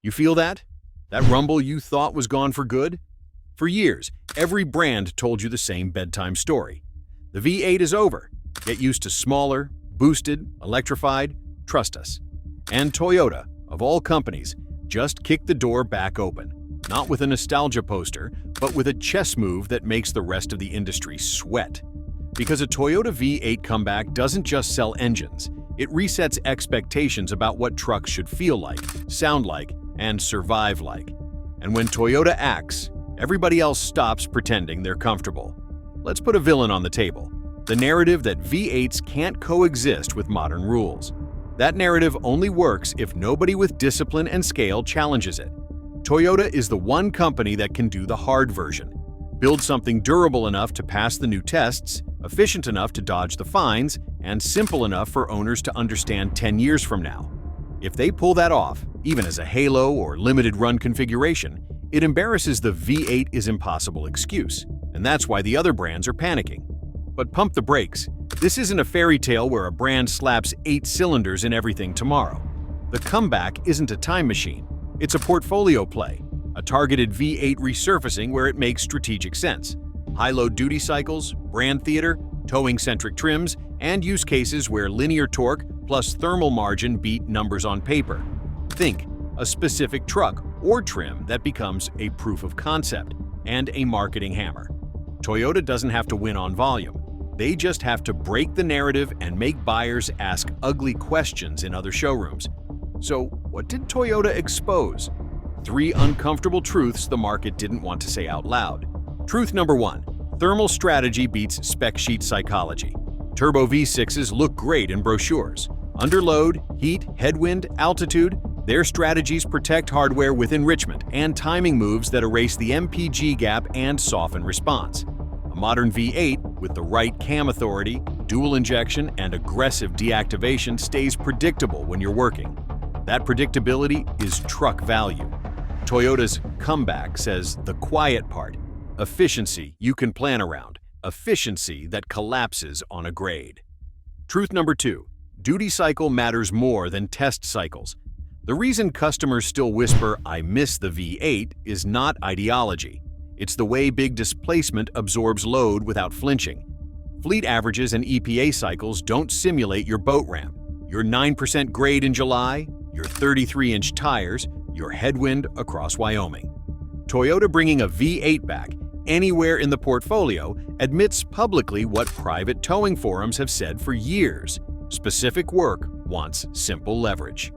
You feel that? That rumble you thought was gone for good? For years, every brand told you the same bedtime story. The V8 is over. Get used to smaller, boosted, electrified. Trust us. And Toyota, of all companies, just kicked the door back open. Not with a nostalgia poster, but with a chess move that makes the rest of the industry sweat. Because a Toyota V8 comeback doesn't just sell engines, it resets expectations about what trucks should feel like, sound like, and survive like. And when Toyota acts, everybody else stops pretending they're comfortable. Let's put a villain on the table. The narrative that V8s can't coexist with modern rules. That narrative only works if nobody with discipline and scale challenges it. Toyota is the one company that can do the hard version. Build something durable enough to pass the new tests, efficient enough to dodge the fines, and simple enough for owners to understand 10 years from now. If they pull that off, even as a halo or limited run configuration, it embarrasses the V8 is impossible excuse, and that's why the other brands are panicking. But pump the brakes. This isn't a fairy tale where a brand slaps 8 cylinders in everything tomorrow. The comeback isn't a time machine. It's a portfolio play, a targeted V8 resurfacing where it makes strategic sense. High-load duty cycles, brand theater, towing-centric trims, and use cases where linear torque plus thermal margin beat numbers on paper. Think, a specific truck or trim that becomes a proof of concept and a marketing hammer. Toyota doesn't have to win on volume. They just have to break the narrative and make buyers ask ugly questions in other showrooms. So, what did Toyota expose? 3 uncomfortable truths the market didn't want to say out loud. Truth number 1. Thermal strategy beats spec sheet psychology. Turbo V6s look great in brochures. Under load, heat, headwind, altitude, their strategies protect hardware with enrichment and timing moves that erase the MPG gap and soften response. A modern V8, with the right cam authority, dual injection, and aggressive deactivation stays predictable when you're working. That predictability is truck value. Toyota's comeback says the quiet part, efficiency you can plan around, efficiency that collapses on a grade. Truth number 2, duty cycle matters more than test cycles. The reason customers still whisper, "I miss the V8," is not ideology. It's the way big displacement absorbs load without flinching. Fleet averages and EPA cycles don't simulate your boat ramp. Your 9% grade in July, your 33-inch tires, your headwind across Wyoming. Toyota bringing a V8 back anywhere in the portfolio admits publicly what private towing forums have said for years. Specific work wants simple leverage.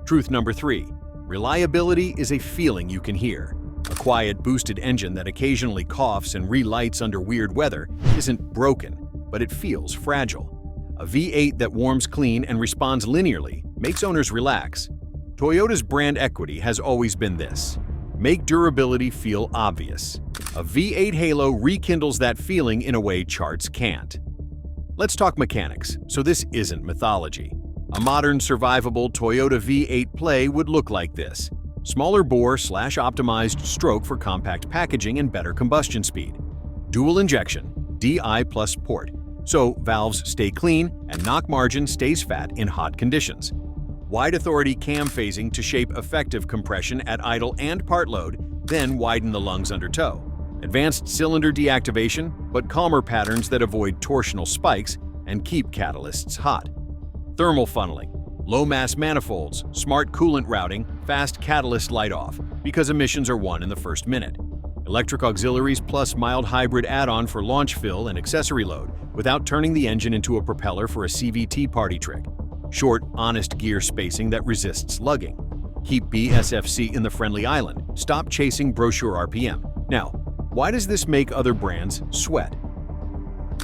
Truth number 3. Reliability is a feeling you can hear. A quiet, boosted engine that occasionally coughs and relights under weird weather isn't broken, but it feels fragile. A V8 that warms clean and responds linearly makes owners relax. Toyota's brand equity has always been this: make durability feel obvious. A V8 halo rekindles that feeling in a way charts can't. Let's talk mechanics, so this isn't mythology. A modern, survivable Toyota V8 Play would look like this. Smaller bore/optimized stroke for compact packaging and better combustion speed. Dual injection, DI plus port, so valves stay clean and knock margin stays fat in hot conditions. Wide authority cam phasing to shape effective compression at idle and part load, then widen the lungs under tow. Advanced cylinder deactivation, but calmer patterns that avoid torsional spikes and keep catalysts hot. Thermal funneling, low-mass manifolds, smart coolant routing, fast catalyst light-off, because emissions are won in the first minute. Electric auxiliaries plus mild hybrid add-on for launch fill and accessory load without turning the engine into a propeller for a CVT party trick. Short, honest gear spacing that resists lugging. Keep BSFC in the friendly island. Stop chasing brochure RPM. Now, why does this make other brands sweat?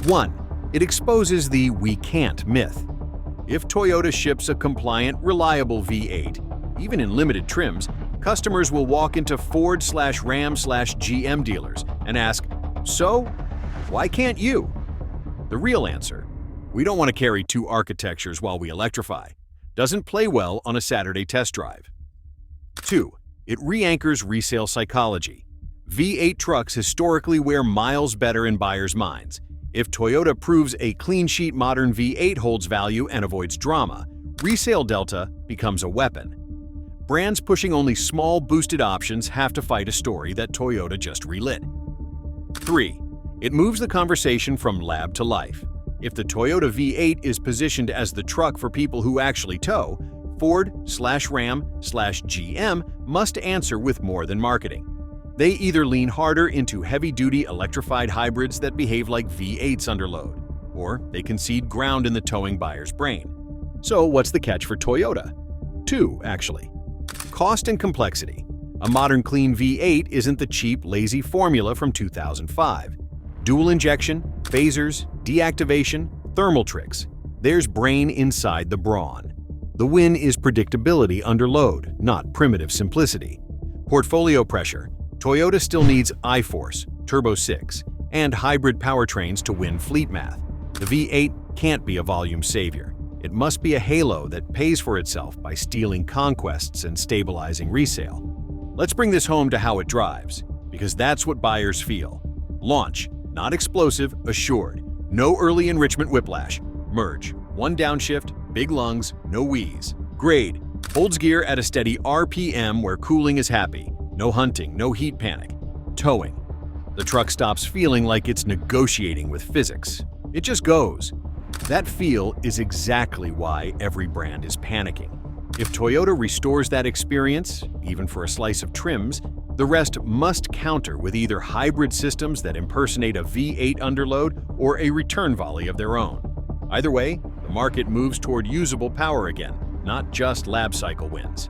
1. It exposes the "we can't" myth. If Toyota ships a compliant, reliable V8, even in limited trims, customers will walk into Ford/Ram/GM dealers and ask, "So, why can't you?" The real answer: we don't want to carry 2 architectures while we electrify. Doesn't play well on a Saturday test drive. 2. It re-anchors resale psychology. V8 trucks historically wear miles better in buyers' minds. If Toyota proves a clean-sheet modern V8 holds value and avoids drama, resale delta becomes a weapon. brands pushing only small boosted options have to fight a story that Toyota just relit. 3. It moves the conversation from lab to life. If the Toyota V8 is positioned as the truck for people who actually tow, Ford/Ram/GM must answer with more than marketing. They either lean harder into heavy-duty electrified hybrids that behave like V8s under load, or they concede ground in the towing buyer's brain. So what's the catch for Toyota? 2, actually. Cost and complexity. A modern clean V8 isn't the cheap, lazy formula from 2005. Dual injection, phasers, deactivation, thermal tricks. There's brain inside the brawn. The win is predictability under load, not primitive simplicity. Portfolio pressure. Toyota still needs iForce, Turbo 6, and hybrid powertrains to win fleet math. The V8 can't be a volume savior. It must be a halo that pays for itself by stealing conquests and stabilizing resale. Let's bring this home to how it drives, because that's what buyers feel. Launch, not explosive, assured. No early enrichment whiplash. Merge, one downshift, big lungs, no wheeze. Grade, holds gear at a steady RPM where cooling is happy. No hunting, no heat panic. Towing. The truck stops feeling like it's negotiating with physics. It just goes. That feel is exactly why every brand is panicking. If Toyota restores that experience, even for a slice of trims, the rest must counter with either hybrid systems that impersonate a V8 underload or a return volley of their own. Either way, the market moves toward usable power again, not just lab cycle wins.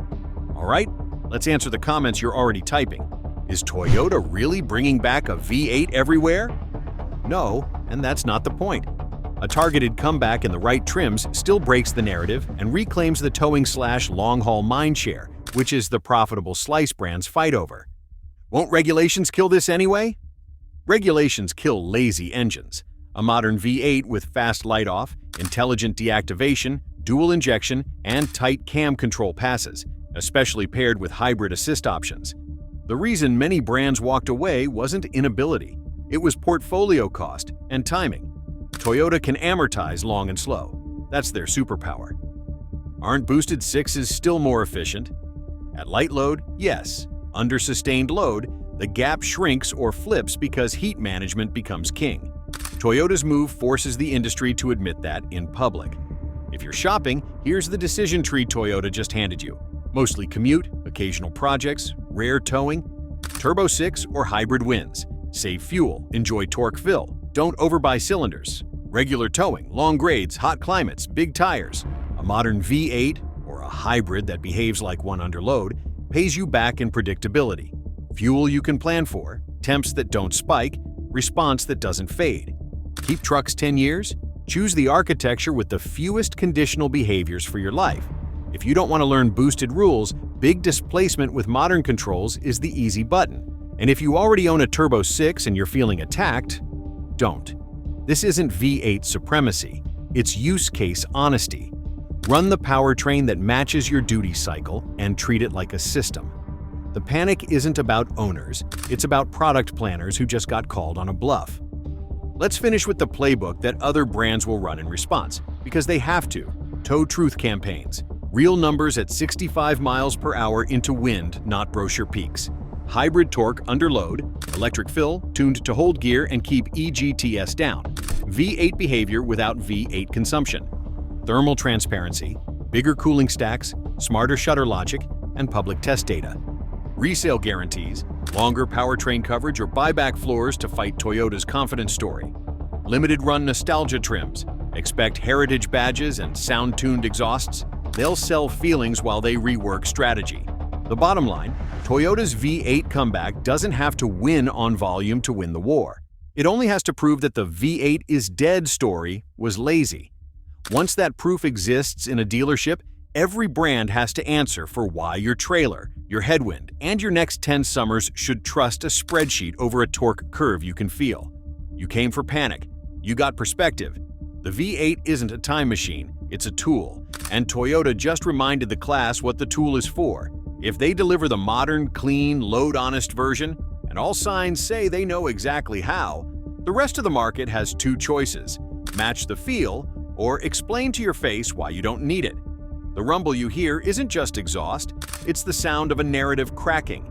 All right, let's answer the comments you're already typing. Is Toyota really bringing back a V8 everywhere? No, and that's not the point. A targeted comeback in the right trims still breaks the narrative and reclaims the towing/long-haul mindshare, which is the profitable slice brands fight over. Won't regulations kill this anyway? Regulations kill lazy engines. A modern V8 with fast light-off, intelligent deactivation, dual injection, and tight cam control passes, especially paired with hybrid assist options. The reason many brands walked away wasn't inability. It was portfolio cost and timing. Toyota can amortize long and slow. That's their superpower. Aren't boosted 6s still more efficient? At light load, yes. Under sustained load, the gap shrinks or flips because heat management becomes king. Toyota's move forces the industry to admit that in public. If you're shopping, here's the decision tree Toyota just handed you. Mostly commute, occasional projects, rare towing, Turbo 6 or hybrid wins. Save fuel, enjoy torque fill, don't overbuy cylinders. Regular towing, long grades, hot climates, big tires. A modern V8 or a hybrid that behaves like one under load pays you back in predictability. Fuel you can plan for, temps that don't spike, response that doesn't fade. Keep trucks 10 years? Choose the architecture with the fewest conditional behaviors for your life. If you don't want to learn boosted rules, big displacement with modern controls is the easy button. And if you already own a Turbo 6 and you're feeling attacked, don't. This isn't V8 supremacy, it's use case honesty. Run the powertrain that matches your duty cycle and treat it like a system. The panic isn't about owners, it's about product planners who just got called on a bluff. Let's finish with the playbook that other brands will run in response, because they have to. Tow truth campaigns. Real numbers at 65 miles per hour into wind, not brochure peaks. Hybrid torque under load, electric fill tuned to hold gear and keep EGTS down. V8 behavior without V8 consumption. Thermal transparency, bigger cooling stacks, smarter shutter logic, and public test data. Resale guarantees, longer powertrain coverage or buyback floors to fight Toyota's confidence story. Limited run nostalgia trims. Expect heritage badges and sound-tuned exhausts. They'll sell feelings while they rework strategy. The bottom line, Toyota's V8 comeback doesn't have to win on volume to win the war. It only has to prove that the V8 is dead story was lazy. Once that proof exists in a dealership, every brand has to answer for why your trailer, your headwind, and your next 10 summers should trust a spreadsheet over a torque curve you can feel. You came for panic. You got perspective. The V8 isn't a time machine, it's a tool, and Toyota just reminded the class what the tool is for. If they deliver the modern, clean, load-honest version, and all signs say they know exactly how, the rest of the market has two choices: match the feel or explain to your face why you don't need it. The rumble you hear isn't just exhaust, it's the sound of a narrative cracking,